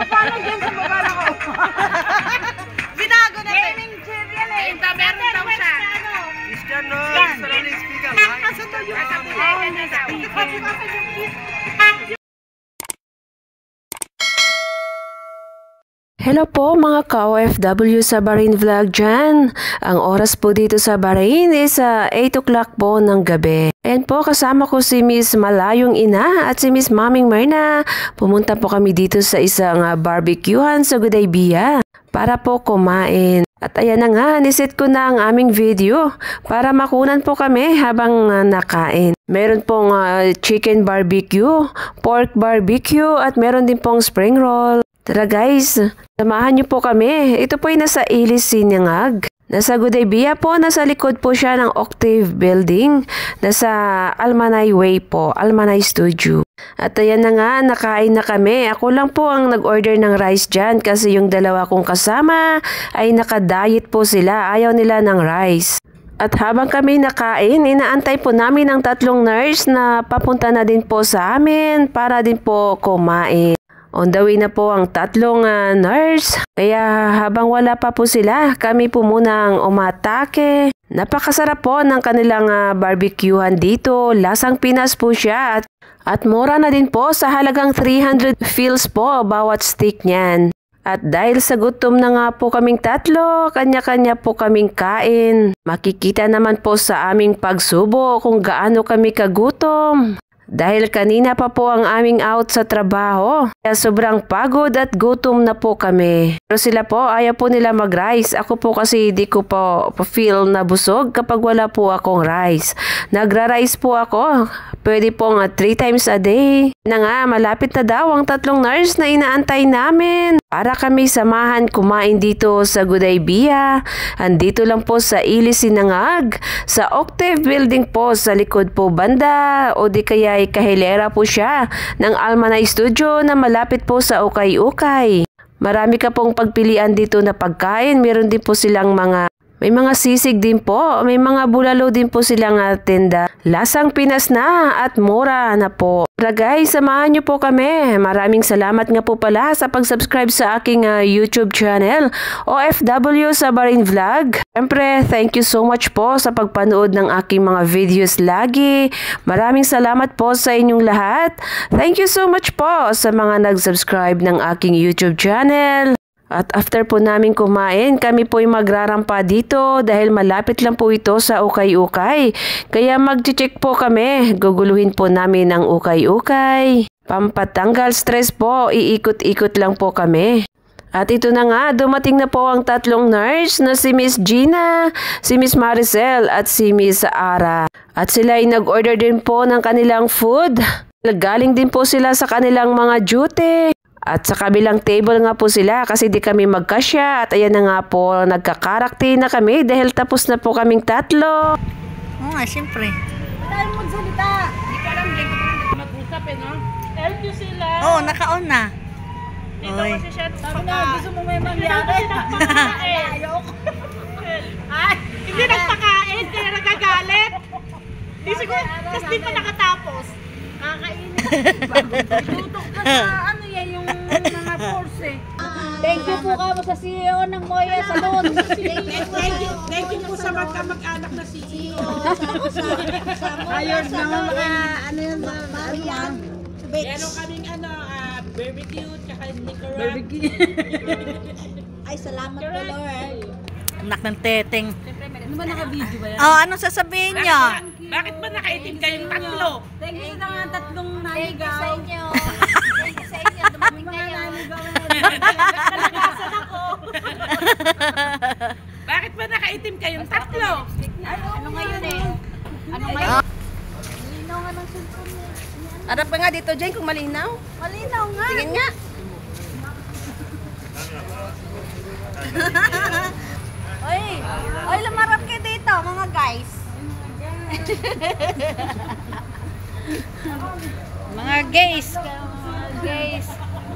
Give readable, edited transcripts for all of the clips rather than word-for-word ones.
Paano dyan sa baba na ko? Binago na gaming chair yan eh. Meron daw siya. Christian no, sa lang speaker. Asa to yung Hello po mga ka-OFW sa Bahrain Vlog dyan. Ang oras po dito sa Bahrain is 8 o'clock po ng gabi. Ayan po, kasama ko si Miss Malayong Ina at si Miss Maming Myrna. Pumunta po kami dito sa isang barbecuehan sa Gudaybiyah para po kumain. At ayan na nga, niset ko na ang aming video para makunan po kami habang nakain. Meron pong chicken barbecue, pork barbecue at meron din pong spring roll. Tara guys, samahan niyo po kami. Ito po ay nasa Ilis Sinangag. Nasa Gudaybiyah po, nasa likod po siya ng Octave Building. Nasa Almanay Way po, Almanay Studio. At ayan na nga, nakain na kami. Ako lang po ang nag-order ng rice dyan kasi yung dalawa kong kasama ay naka-diet po sila. Ayaw nila ng rice. At habang kami nakain, inaantay po namin ang 3 nurse na papunta na din po sa amin para din po kumain. On the way na po ang 3 nurse. Kaya habang wala pa po sila, kami po muna ang umatake. Napakasarap po ng kanilang barbecuehan dito. Lasang Pinas po siya at mura na din po sa halagang 300 fils po bawat stick niyan. At dahil sa gutom na nga po kaming 3, kanya-kanya po kaming kain. Makikita naman po sa aming pagsubo kung gaano kami kagutom. Dahil kanina pa po ang aming out sa trabaho, kaya sobrang pagod at gutom na po kami. Pero sila po, ayaw po nila mag-rice. Ako po kasi di ko po feel na busog kapag wala po akong rice. Nagra-rice po ako. Pwede pong 3 times a day. Na nga, malapit na daw ang 3 nurse na inaantay namin. Para kami samahan kumain dito sa Gudaybiyah. Andito lang po sa Ilis Sinangag. Sa Octave Building po sa likod po banda. O di kaya ay kahilera po siya ng Almanay Studio na malapit po sa Ukay-Ukay. Marami ka pong pagpilian dito na pagkain. Meron din po silang may mga sisig din po. May mga bulalo din po silang tinda. Lasang Pinas na at mura na po. Tara guys, samahan niyo po kami. Maraming salamat nga po pala sa pag-subscribe sa aking YouTube channel, OFW sa Bahrain Vlog. Siyempre, thank you so much po sa pagpanood ng aking mga videos lagi. Maraming salamat po sa inyong lahat. Thank you so much po sa mga nag-subscribe ng aking YouTube channel. At after po namin kumain, kami po ay magrarampa dito dahil malapit lang po ito sa Ukay-Ukay. Kaya mag-check po kami, guguluhin po namin ang Ukay-Ukay. Pampatanggal stress po, iikot-ikot lang po kami. At ito na nga, dumating na po ang 3 nurse na si Miss Gina, si Miss Maricel at si Miss Ara. At sila ay nag-order din po ng kanilang food. Galing din po sila sa kanilang mga duty. At sa kabilang table nga po sila kasi di kami magkasya. At ayan na nga po, nagkakarakti na kami dahil tapos na po kaming 3. Oo nga, siyempre. Tayo magsalita. Hindi ka lang, mag-usap no? Help you sila. Oo, naka-on na. Dito kasi siya. Sabi na, gusto mo may mangyari. Ayoko. Ay, hindi nagpakain, kaya nagagalit. Di siguro, tapos di pa nakatapos. Kakainin. Itutok ka sa yung mga force eh. Thank you po kamo sa CEO ng Moya Salon. Thank you po sa magkamag-anak na CEO. Ayos naman mga yan. Meron kaming barbecue tsaka Nicaragua. Barbecue. Ay, salamat po Lord. Anak ng teteng. Ano ba naka-video ba yan? Oh, anong sasabihin niyo? Bakit ba nakaitim kayong 3? Thank you sa mga 3 naligaw. Thank you sa inyo. Thank you sa inyo. Dumating kayo. Nalagasan ako. Bakit ba nakaitim kayong 3? Ano ngayon eh? Ano ngayon? Malinaw nga ng cellphone niya. Harap ka nga dito, Jane, kung malinaw. Malinaw nga. Tingin nga. Oy, lumarap kayo dito mga guys. Mga gays. Gays.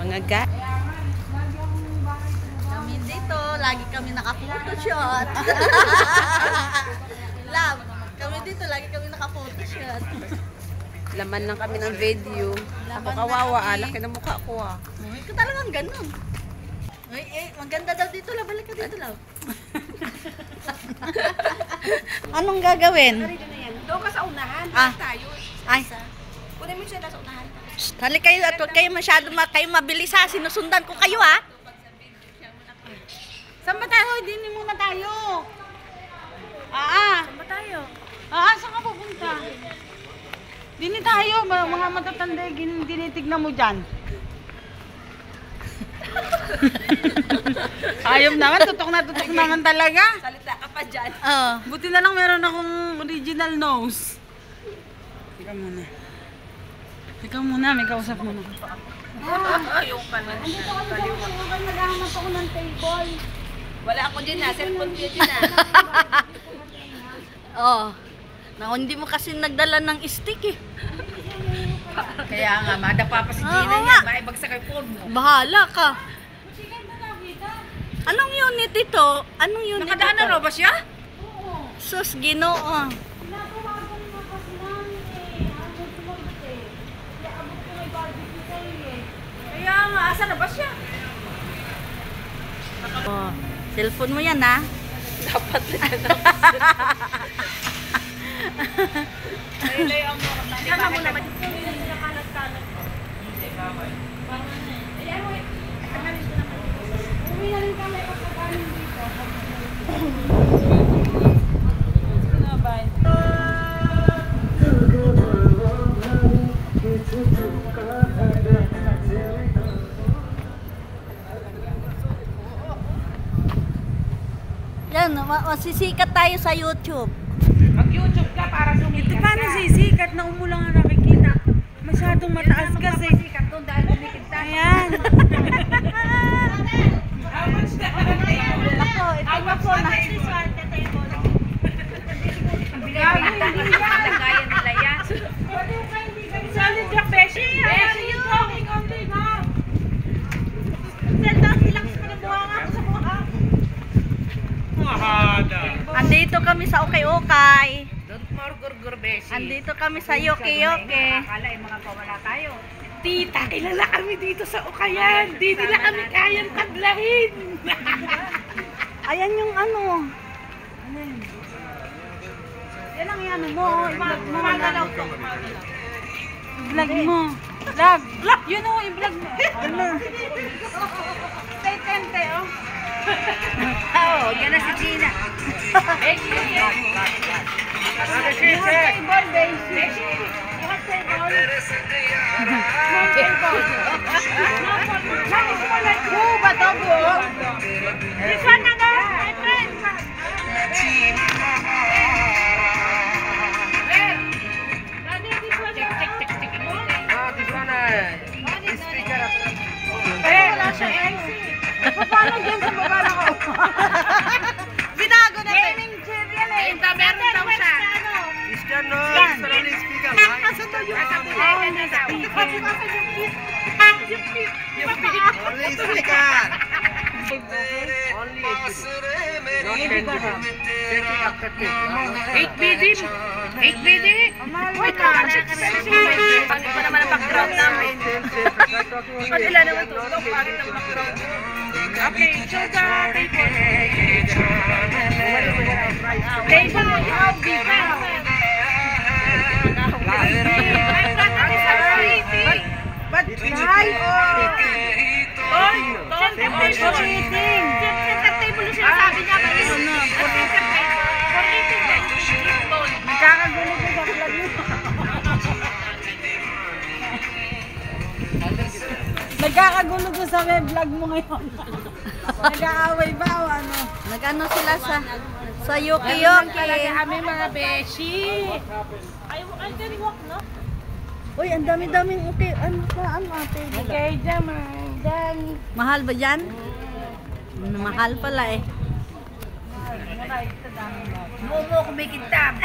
Mga kami dito, lagi kami naka-photoshoot. Love, kami dito, lagi kami naka-photoshoot. Laman lang kami ng video. Ako kawawa, laki ng mukha ko ah. Ikaw talagang ganun. Maganda daw dito, love. Balik ka dito, love. Anong gagawin? Doon ka sa unahan. Tayo. Ay. Kunin mo siya sa unahan. Hali kayo at huwag kayo masyado kayo mabilis ha. Sinusundan ko kayo ha. Saan ba tayo? Hindi muna tayo. Saan ba tayo? Saan ka pupunta? Dini tayo. Mga matatanda, dinitignan mo dyan. Ayom naman, tutok naman talaga. Salita ka pa dyan. Buti na lang meron akong original nose. Ikaw muna, may kausap mo na. Yung pala. Andito kami sa usukan, naghahanap ako ng table. Wala ako dyan na. Cellphone ko dyan na. Hindi mo kasi nagdala ng stick eh. Kaya nga, madapa pa si Gina niya. Maibagsak ang phone mo. Bahala ka. Anong unit ito? Anong unit Nakadaan ito? na ba siya? Sus, Ginoo. Kaya nga, asa na ba siya? Cellphone mo yan ha? Dapat na Laylay ang mo. Kama mo naman. Uwi na rin kami pagkakanin dito. Yan, masisikat tayo sa YouTube. Mag-YouTube ka para sumikat ka. Paano sisikat na umulang ang nakikita? Masyadong mataas kasi. Sikat doon dahil lumikit tayo. Ayan. Ako, ito Ako po na. Lagayan nila yan. Solid ka, Beshi. Beshi, yung talking on din, ha? Relax ka na, buha nga ako sa buha. Andito kami sa Okay-Okay. Don't more gurgur, Beshi. Andito kami sa Yoke-Yoke. Akala yung mga kawala tayo. Tita, kilala kami dito sa Ukayan. Di nila kami kayang taglahin. Ayan yung ano. Yan ang yan mo. Mamagalaw to. Vlog mo. Vlog. Yun o, i-vlog mo. Ano? Stay tente, oh. Oo, yan na si Gina. Beshi. You have table, Beshi. You have table. No table. Who ba to, bro? This one na nga, my friend. Wala siya MC. Paano dyan sa baba na ko? Binago na Gaming chair yan eh. Meron daw siya. Christian no, only speaker. Asa to yung Only speaker. Only 8BD. 8BD. Wait, pangit pa naman ang background namin. Pagila naman to. Pangit ang background. Okay, sugar, table. Table, you have bigger. But try Oy, center table yung sinasabi niya. For eating. Nagkakagulo ko sa vlog mo. Nagkakagulo ko sa vlog mo ngayon. Nag-aaway ba o ano? Nag-ano sila sa Yoke-Yoke. Kami mga beshi. I can walk, no? Uy, ang dami-daming okay. Ano ate? Okay, dan. Mahal ba yan? Mahal pala eh. Momo kumikintab.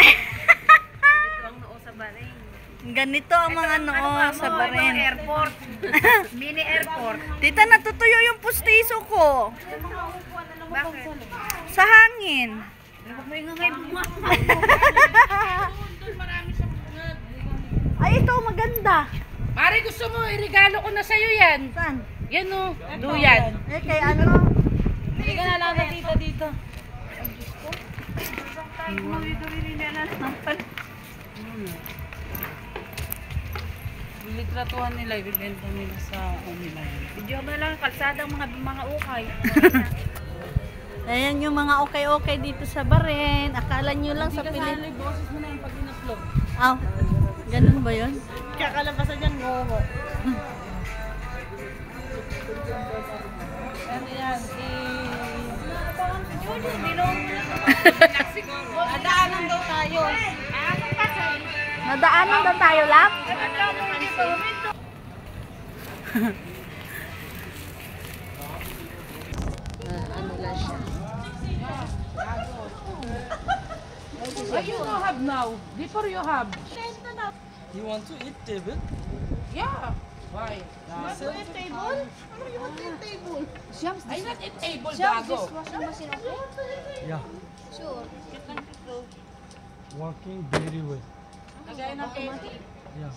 Ganito ang mga noo sa Bahrain. Airport. Mini airport. Tita, natutuyo yung pustiso ko. Bakit? Sa hangin. Huwag mo ingangay bunga. Ay, ito maganda. Mari, gusto mo, iregalo ko na sa'yo yan. Saan? Yan o, duyan. Eh, kay ano? Hindi ka na lang na dito. Litratuhan nila, ibibenta nila sa online. Video mo na lang kalsadang mga ukay. Ayan yung mga okay-okay dito sa Bahrain. Akala nyo lang sa Pilipinas. Boses mo na yung pag in-upload. Aw, ganun ba yun? Kakalabasan dyan, gogo. Ano yan? Adaanan daw tayo. Nadaanan daw tayo lang? You don't have now. Before you have. You want to eat table? Yeah. Why? I not eat table, gago. Yeah. Sure. Working very well. Lagay na kayo. Yeah.